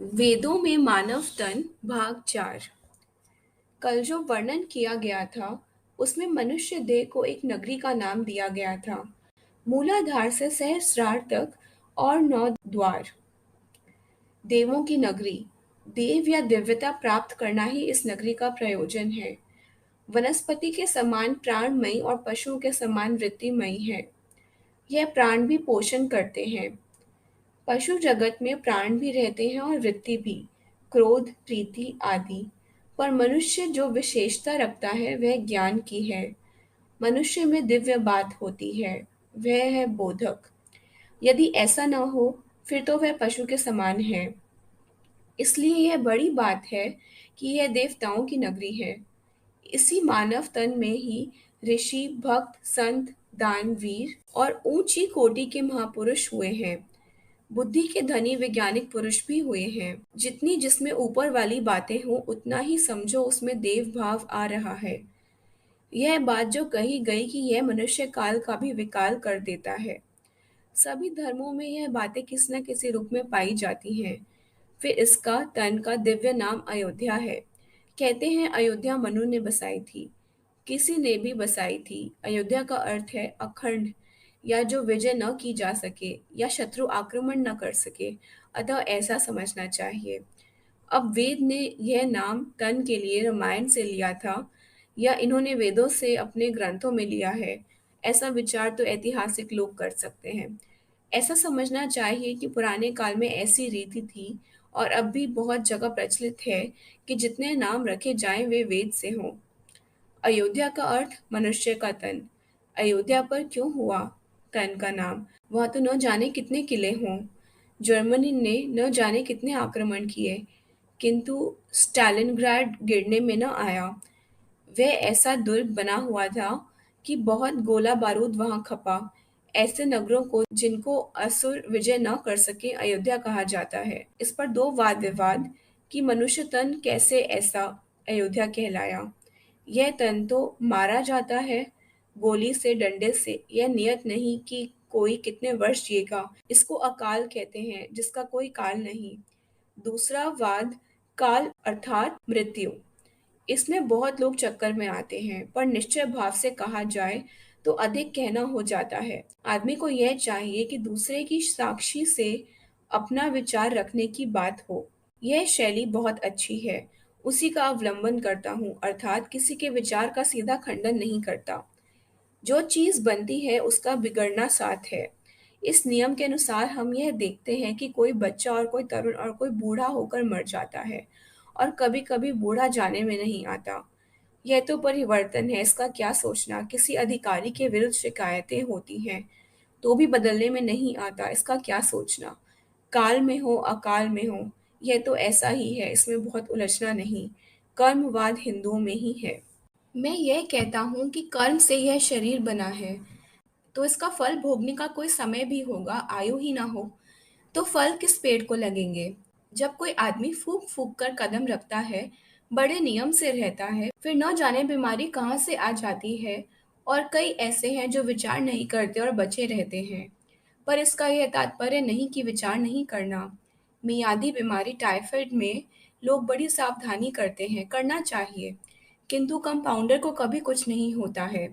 वेदों में मानव तन भाग 4। कल जो वर्णन किया गया था उसमें मनुष्य देह को एक नगरी का नाम दिया गया था। मूलाधार से सहस्रार तक और 9 द्वार। देवों की नगरी। देव या दिव्यता प्राप्त करना ही इस नगरी का प्रयोजन है। वनस्पति के समान प्राणमयी और पशुओं के समान वृत्तिमयी है। यह प्राण भी पोषण करते हैं। पशु जगत में प्राण भी रहते हैं और वृत्ति भी, क्रोध, प्रीति आदि। पर मनुष्य जो विशेषता रखता है वह ज्ञान की है। मनुष्य में दिव्य बात होती है, वह है बोधक। यदि ऐसा न हो फिर तो वह पशु के समान है। इसलिए यह बड़ी बात है कि यह देवताओं की नगरी है। इसी मानव तन में ही ऋषि, भक्त, संत, दानवीर और ऊंची कोटि के महापुरुष हुए हैं। बुद्धि के धनी वैज्ञानिक पुरुष भी हुए हैं। जितनी जिसमें ऊपर वाली बातें हों उतना ही समझो उसमें देव भाव आ रहा है। यह बात जो कही गई कि यह मनुष्य काल का भी विकाल कर देता है, सभी धर्मों में यह बातें किसी न किसी रूप में पाई जाती हैं। फिर इसका तन का दिव्य नाम अयोध्या है। कहते हैं अयोध्या मनु ने बसाई थी। किसी ने भी बसाई थी। अयोध्या का अर्थ है अखंड, या जो विजय न की जा सके या शत्रु आक्रमण न कर सके। अतः ऐसा समझना चाहिए। अब वेद ने यह नाम तन के लिए रामायण से लिया था या इन्होंने वेदों से अपने ग्रंथों में लिया है, ऐसा विचार तो ऐतिहासिक लोग कर सकते हैं। ऐसा समझना चाहिए कि पुराने काल में ऐसी रीति थी और अब भी बहुत जगह प्रचलित है कि जितने नाम रखे जाएं वे वेद से हों। अयोध्या का अर्थ मनुष्य का तन। अयोध्या पर क्यों हुआ तन का नाम? वहां तो न जाने कितने किले हों। जर्मनी ने न जाने कितने आक्रमण किए, किंतु स्टालिनग्राड गिरने में न आया। वह ऐसा दुर्ग बना हुआ था कि बहुत गोला बारूद वहां खपा। ऐसे नगरों को जिनको असुर विजय न कर सके अयोध्या कहा जाता है। इस पर दो वाद विवाद कि मनुष्य तन कैसे ऐसा अयोध्या कहलाया। यह तन तो मारा जाता है गोली से, डंडे से। यह नियत नहीं कि कोई कितने वर्ष जिएगा। इसको अकाल कहते हैं जिसका कोई काल नहीं। दूसरा वाद काल अर्थात मृत्यु। इसमें बहुत लोग चक्कर में आते हैं, पर निश्चय भाव से कहा जाए तो अधिक कहना हो जाता है। आदमी को यह चाहिए कि दूसरे की साक्षी से अपना विचार रखने की बात हो। यह शैली बहुत अच्छी है, उसी का अवलंबन करता हूँ, अर्थात किसी के विचार का सीधा खंडन नहीं करता। जो चीज बनती है उसका बिगड़ना साथ है। इस नियम के अनुसार हम यह देखते हैं कि कोई बच्चा और कोई तरुण और कोई बूढ़ा होकर मर जाता है, और कभी कभी बूढ़ा जाने में नहीं आता। यह तो परिवर्तन है, इसका क्या सोचना। किसी अधिकारी के विरुद्ध शिकायतें होती हैं तो भी बदलने में नहीं आता, इसका क्या सोचना। काल में हो अकाल में हो, यह तो ऐसा ही है, इसमें बहुत उलझना नहीं। कर्मवाद हिंदुओं में ही है। मैं यह कहता हूँ कि कर्म से यह शरीर बना है, तो इसका फल भोगने का कोई समय भी होगा। आयु ही ना हो तो फल किस पेड़ को लगेंगे। जब कोई आदमी फूक फूक कर कदम रखता है, बड़े नियम से रहता है, फिर न जाने बीमारी कहाँ से आ जाती है। और कई ऐसे हैं जो विचार नहीं करते और बचे रहते हैं। पर इसका यह तात्पर्य नहीं कि विचार नहीं करना। मियादी बीमारी टाइफाइड में लोग बड़ी सावधानी करते हैं, करना चाहिए, किंतु कंपाउंडर को कभी कुछ नहीं होता है।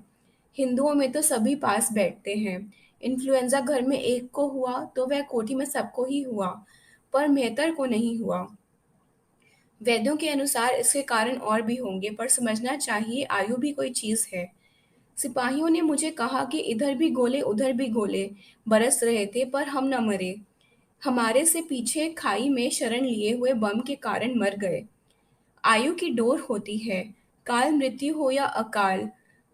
हिंदुओं में तो सभी पास बैठते हैं। इन्फ्लुएंजा घर में एक को हुआ तो वह कोठी में सबको ही हुआ, पर मेहतर को नहीं हुआ। वेदों के अनुसार इसके कारण और भी होंगे, पर समझना चाहिए आयु भी कोई चीज है। सिपाहियों ने मुझे कहा कि इधर भी गोले उधर भी गोले बरस रहे थे पर हम न मरे। हमारे से पीछे खाई में शरण लिए हुए बम के कारण मर गए। आयु की डोर होती है, काल मृत्यु हो या अकाल।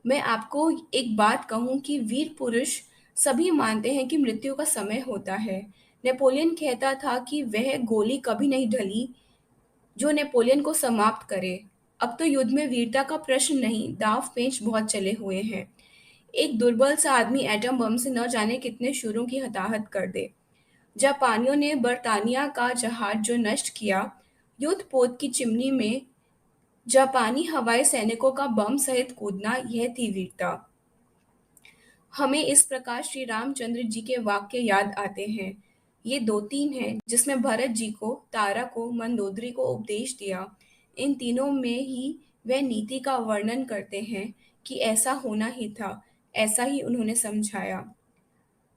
मैं आपको एक बात कहूं कि वीर पुरुष सभी मानते हैं कि मृत्यु का समय होता है। नेपोलियन कहता था कि वह गोली कभी नहीं ढली जो नेपोलियन को समाप्त करे। अब तो युद्ध में वीरता का प्रश्न नहीं, दाव पेंच बहुत चले हुए हैं। एक दुर्बल सा आदमी एटम बम से न जाने कितने शूरों की हताहत कर दे। जापानियों ने बर्तानिया का जहाज जो नष्ट किया, युद्ध पोत की चिमनी में जापानी हवाई सैनिकों का बम सहित कूदना, यह थी वीरता। हमें इस प्रकार श्री रामचंद्र जी के वाक्य याद आते हैं, ये दो तीन हैं जिसमें भरत जी को, तारा को, मंदोदरी को उपदेश दिया। इन तीनों में ही वह नीति का वर्णन करते हैं कि ऐसा होना ही था, ऐसा ही उन्होंने समझाया।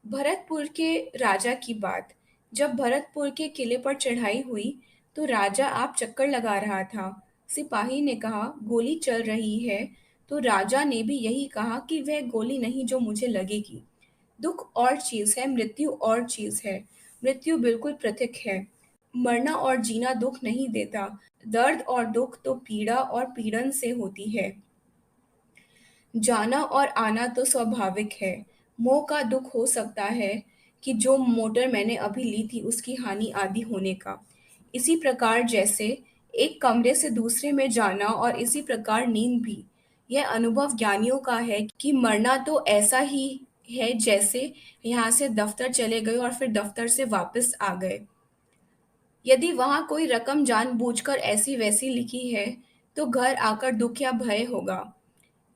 भरतपुर के राजा की बात। जब भरतपुर के किले पर चढ़ाई हुई तो राजा आप चक्कर लगा रहा था। सिपाही ने कहा गोली चल रही है, तो राजा ने भी यही कहा कि वह गोली नहीं जो मुझे लगेगी। दुख और चीज है, मृत्यु और चीज है। मृत्यु बिल्कुल पृथक है। मरना और जीना दुख नहीं देता। दर्द और दुख तो पीड़ा और पीड़न से होती है। जाना और आना तो स्वाभाविक है। मोह का दुख हो सकता है कि जो मोटर मैंने अभी ली थी उसकी हानि आदि होने का। इसी प्रकार जैसे एक कमरे से दूसरे में जाना और इसी प्रकार नींद भी। यह अनुभव ज्ञानियों का है कि मरना तो ऐसा ही है जैसे यहाँ से दफ्तर चले गए और फिर दफ्तर से वापस आ गए। यदि वहां कोई रकम जानबूझकर ऐसी वैसी लिखी है तो घर आकर दुख या भय होगा।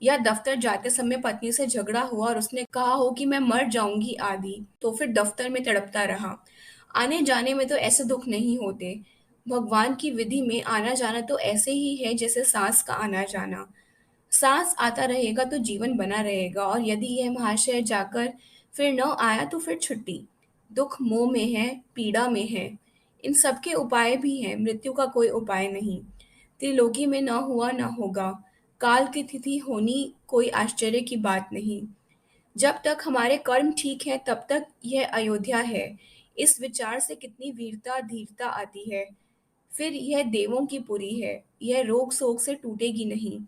या दफ्तर जाते समय पत्नी से झगड़ा हुआ और उसने कहा हो कि मैं मर जाऊंगी आदि, तो फिर दफ्तर में तड़पता रहा। आने जाने में तो ऐसे दुख नहीं होते। भगवान की विधि में आना जाना तो ऐसे ही है जैसे सांस का आना जाना। सांस आता रहेगा तो जीवन बना रहेगा, और यदि यह महाशय जाकर फिर न आया तो फिर छुट्टी। दुख मोह में है, पीड़ा में है। इन सब के उपाय भी हैं, मृत्यु का कोई उपाय नहीं। त्रिलोकी में न हुआ न होगा। काल की तिथि होनी कोई आश्चर्य की बात नहीं। जब तक हमारे कर्म ठीक है तब तक यह अयोध्या है। इस विचार से कितनी वीरता धीरता आती है। फिर यह देवों की पुरी है। यह रोग शोक से टूटेगी नहीं।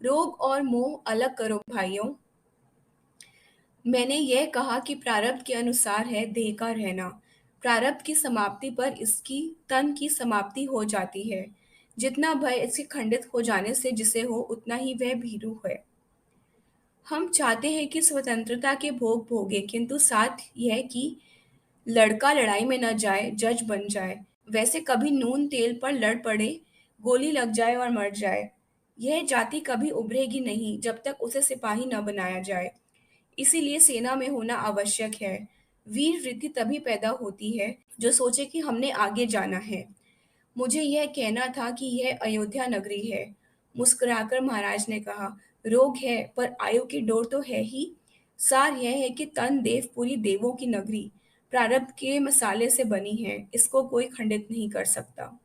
रोग और मोह अलग करो भाइयों। मैंने यह कहा कि प्रारब्ध के अनुसार है देह का रहना। प्रारब्ध की समाप्ति पर इसकी तन की समाप्ति हो जाती है। जितना भय इसके खंडित हो जाने से जिसे हो उतना ही वह भीरू है। हम चाहते हैं कि स्वतंत्रता के भोग भोगे, किंतु साथ यह कि लड़का लड़ाई में न जाए, जज बन जाए। वैसे कभी नून तेल पर लड़ पड़े, गोली लग जाए और मर जाए। यह जाति कभी उभरेगी नहीं जब तक उसे सिपाही न बनाया जाए। इसीलिए सेना में होना आवश्यक है। वीर वृत्ति तभी पैदा होती है जो सोचे कि हमने आगे जाना है। मुझे यह कहना था कि यह अयोध्या नगरी है। मुस्कुराकर महाराज ने कहा, रोग है पर आयु की डोर तो है ही। सार यह है कि तन देव पूरी देवों की नगरी प्रारब्ध के मसाले से बनी है, इसको कोई खंडित नहीं कर सकता।